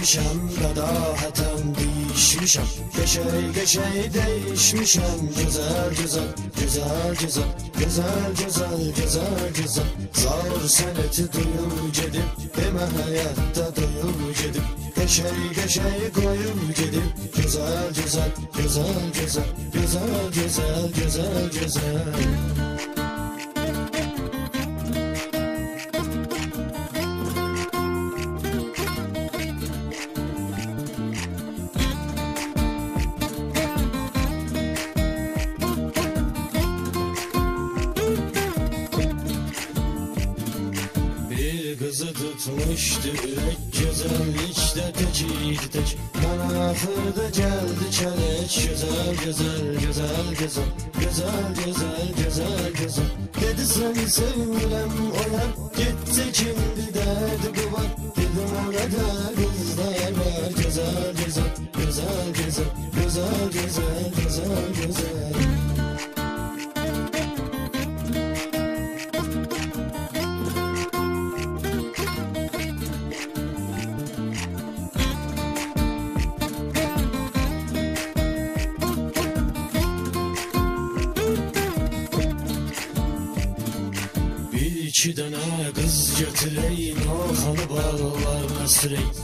değişmişəm, qədahətən değişmişəm. Qəşəy değişmişəm, gözəl gözəl, gözəl gözəl, gözəl gözəl, gözəl gözəl. Zar sənəti duyub gedib, demə həyatda duyub gedib. Qəşəy qoyub gedib, gözəl gözəl, gözəl gözəl, gözəl gözəl, gözəl gözəl. Kızı tutmuştu ürek, güzellikte tekiydi tek. Bana ahırda geldi çelek, güzel güzel, güzel güzel, güzel güzel, güzel güzel. Dedi seni sevmirem oyar, gitti kimdi dedi bu var. Dedim orada kızlar var, güzel güzel, güzel güzel, güzel güzel, güzel güzel. İki dənə qız götürək, Novxanı bağlarına sürək.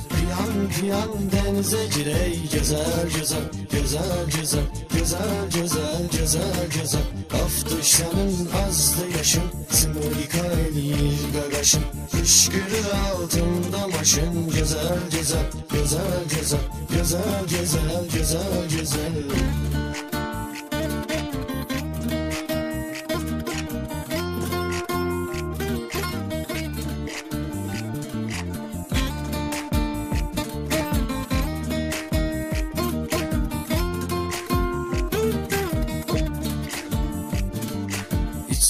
Piyan dənizə girək, gözəl gözəl, gözəl gözəl, gözəl gözəl, gözəl gözəl. Af düşənin azdı yaşım, simrika eləyir qaqaşım. Qışqırır altında maşın, gözəl gözəl, gözəl gözəl, gözəl gözəl, gözəl gözəl.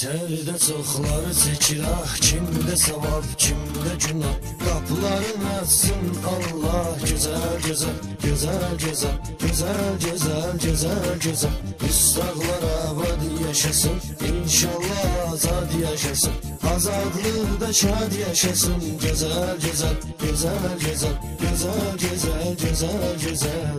İçəridə çoxları çəkir, ah, kimdə savab, kimdə günah. Qapıların açsın Allah, gözəl gözəl, gözəl gözəl, gözəl gözəl, gözəl gözəl. Üstaqlar abad yaşasın, inşallah azad yaşasın. Azadlıqda şad yaşasın, gözəl gözəl, gözəl gözəl, gözəl gözəl, gözəl gözəl.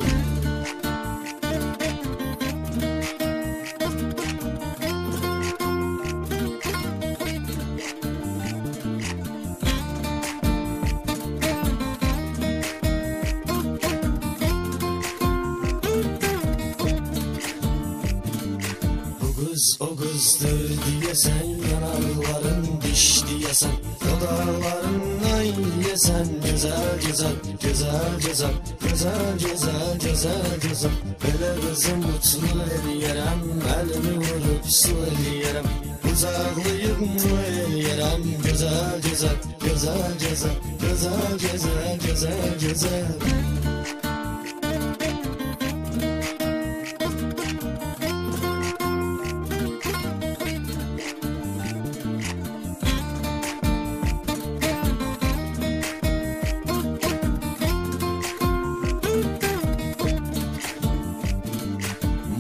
O kızdır diyesen, yanakların diş diyesen, dudaklarından yesen, güzel güzel, güzel güzel, güzel güzel, güzel güzel. Böyle kızı mutlu eləyərəm, elimi vurup su eləyərəm, uzaqlayıb mu eləyərəm, güzel güzel, güzel güzel, güzel güzel, güzel güzel.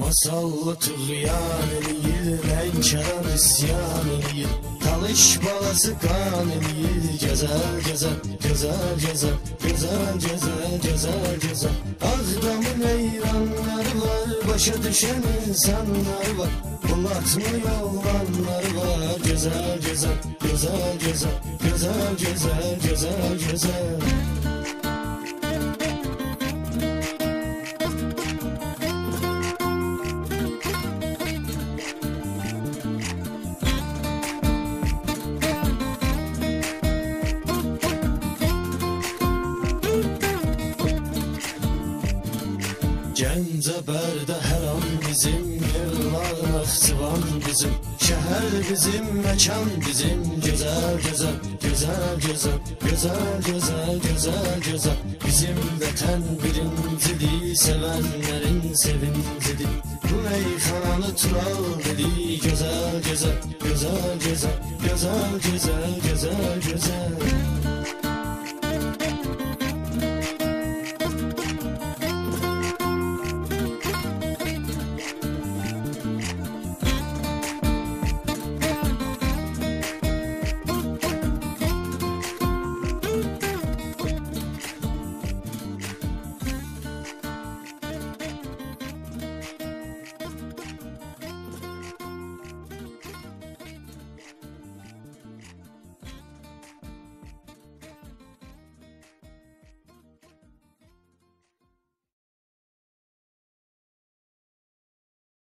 Masallı tuğyan eləyir, lənkəran isyan eləyir. Talış balası qan eləyir, gözəl gözəl, gözəl gözəl, gözəl gözəl, gözəl gözəl. Ağdamın eyranları var, başa düşən insanları var. Bulatmıyor olanları var, gözəl gözəl, gözəl gözəl, gözəl gözəl, gözəl gözəl. Gəncəbərdə hər an bizim, yıllar Naxçıvan bizim. Şəhər bizim, məkan bizim, gözəl gözəl, gözəl gözəl, gözəl gözəl, gözəl gözəl. Bizim vətən birincidir, sevənlərin sevincidir. Bu meyxananı tural dedi, gözəl gözəl, gözəl gözəl, gözəl gözəl, gözəl gözəl.